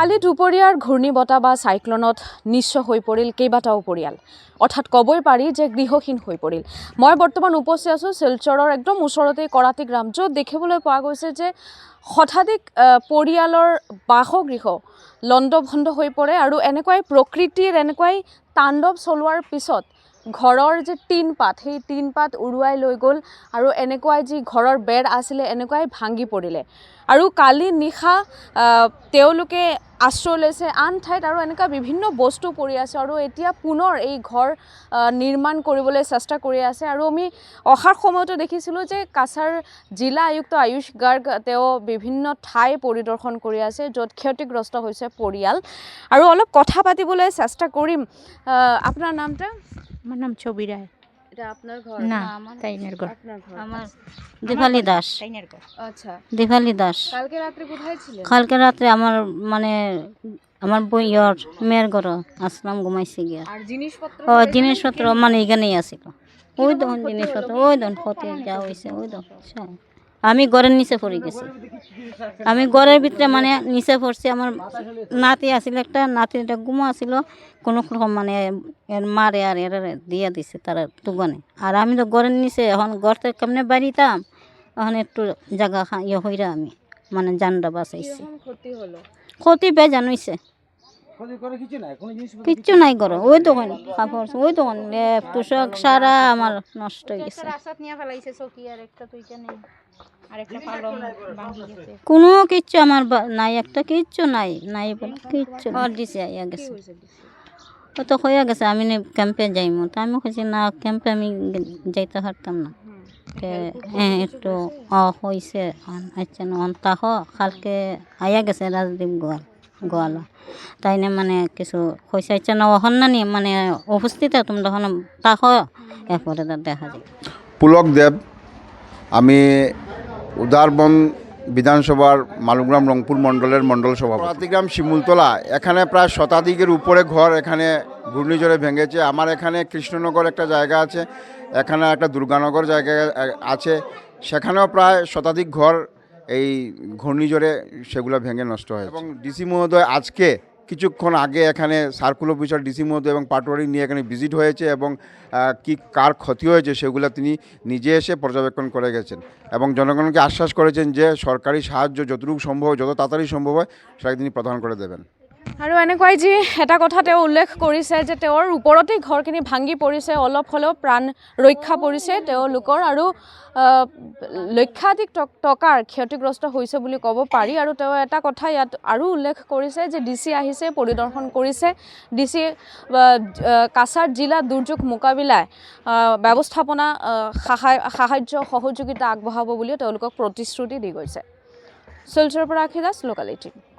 কালি দুপৰীয়াৰ ঘূৰ্ণীবতাহ বা চাইক্লনত নিশ্চয় হৈ পৰিল কেইবাটাও পৰিয়াল অৰ্থাৎ ক'বই পাৰি যে গৃহহীন হৈ পৰিল। মই বৰ্তমান উপস্থিত আছোঁ শিলচৰৰ একদম ওচৰতে কৰাতি গ্ৰাম, য'ত দেখিবলৈ পোৱা গৈছে যে শতাধিক পৰিয়ালৰ বাসগৃহ লণ্ডভণ্ড হৈ পৰে আৰু এনেকুৱাই প্ৰকৃতিৰ এনেকুৱাই তাণ্ডৱ চলোৱাৰ পিছত ঘৰৰ যে টিনপাত সেই টিনপাত উৰুৱাই লৈ গ'ল আৰু এনেকুৱাই যি ঘৰৰ বেৰ আছিলে এনেকুৱাই ভাঙি পৰিলে। আৰু কালি নিশা তেওঁলোকে আশ্ৰয় লৈছে আন ঠাইত আৰু এনেকুৱা বিভিন্ন বস্তু পৰি আছে আৰু এতিয়া পুনৰ এই ঘৰ নিৰ্মাণ কৰিবলৈ চেষ্টা কৰি আছে। আৰু আমি অহাৰ সময়তো দেখিছিলোঁ যে কাছাৰ জিলা আয়ুক্ত আয়ুষ গাৰ্গ তেওঁ বিভিন্ন ঠাই পৰিদৰ্শন কৰি আছে য'ত ক্ষতিগ্ৰস্ত হৈছে পৰিয়াল। আৰু অলপ কথা পাতিবলৈ চেষ্টা কৰিম। আপোনাৰ নামটা? আমার নাম ছবি রায়। এটা আপনার ঘর? না, তাইনের ঘর। আপনার ঘর। আমার দীপালি দাস। তাইনের ঘর। আচ্ছা, দীপালি দাস। কালকে রাত্রে কোথায় ছিলেন? কালকে রাত্রে আমার মানে আমার বইয়ের মেয়ের ঘর আসলাম ঘুমাইছে গিয়া। আর জিনিসপত্র? ও জিনিসপত্র মানে এখানেই আছিল। ওই তখন জিনিসপত্র ওই তখন ক্ষতি যা হয়েছে ওই তখন আমি ঘরের নিচে পড়ে গেছি। আমি ঘরের ভিতরে মানে নিচে পড়ছি। আমার নাতি আছিল একটা, নাতিটা ঘুমো আছিল কোনো রকম মানে এর মারে আর এর দিয়ে দিছে তারা তুগানে। আর আমি তো ঘরের নিচে এখন ঘর থেকে কেমনে বাড়িতাম এখন একটু জায়গা ইয়ে হইরা আমি মানে জানটা বাঁচাইছি। ক্ষতি হলো? ক্ষতি বেজান হইছে, কিচ্ছু নাই করো। ওই দোকান কাপড় ওই দোকান পোশাক সারা আমার নষ্ট হয়ে গেছে। কোনো কিচ্ছু আমার নাই, একটা কিচ্ছু নাই নাই বলে কিচ্ছু ঘর দিছে আইয়া গেছে। ও তো হইয়া গেছে আমি ক্যাম্পে যাইমু, তা আমি কইছি না ক্যাম্পে আমি যাইতে পারতাম না। হ্যাঁ একটু হয়েছে আচ্ছা তাহ কালকে আইয়া গেছে রাজদীপ গোয়ালা তাই না মানে কিছু পয়সা ইচ্ছা না হন না নি মানে উপস্থিত তুমি তখন তাহ এরপরে তার দেখা যায়। পুলক দেব, আমি উদারবন বিধানসভার মালুগ্রাম রংপুর মণ্ডলের মণ্ডল সভাপতি। কৰাতিগ্রাম শিমুলতলা এখানে প্রায় শতাধিকের উপরে ঘর এখানে ঘূর্ণিঝড়ে ভেঙেছে। আমার এখানে কৃষ্ণনগর একটা জায়গা আছে, এখানে একটা দুর্গানগর জায়গা আছে, সেখানেও প্রায় শতাধিক ঘর এই ঘূর্ণিঝড়ে সেগুলো ভেঙে নষ্ট হয়। এবং ডিসি মহোদয় আজকে কিছুক্ষণ আগে এখানে সার্কুল অফিসার ডিসি মহোদয় এবং পাটোয়ারি নিয়ে এখানে ভিজিট হয়েছে এবং কি কার ক্ষতি হয়েছে সেগুলো তিনি নিজে এসে পর্যবেক্ষণ করে গেছেন এবং জনগণকে আশ্বাস করেছেন যে সরকারি সাহায্য যতটুকু সম্ভব যত তাড়াতাড়ি সম্ভৱ হয় সেটা তিনি প্ৰদান কৰি দেবেন। আৰু এনেকুৱাই যি এটা কথা তেওঁ উল্লেখ কৰিছে যে তেওঁৰ ওপৰতেই ঘৰখিনি ভাঙি পৰিছে, অলপ হ'লেও প্ৰাণ ৰক্ষা পৰিছে তেওঁলোকৰ আৰু লক্ষাধিক টকাৰ ক্ষতিগ্ৰস্ত হৈছে বুলি ক'ব পাৰি। আৰু তেওঁ এটা কথা ইয়াত আৰু উল্লেখ কৰিছে যে ডিচি আহিছে, পৰিদৰ্শন কৰিছে, ডিচি কাছাৰ জিলা দুৰ্যোগ মোকাবিলায় ব্যৱস্থাপনা সাহায্য সহযোগিতা আগবঢ়াব বুলিও তেওঁলোকক প্ৰতিশ্ৰুতি দি গৈছে। শিলচৰৰ পৰা আখি দাস, লোকাল 18।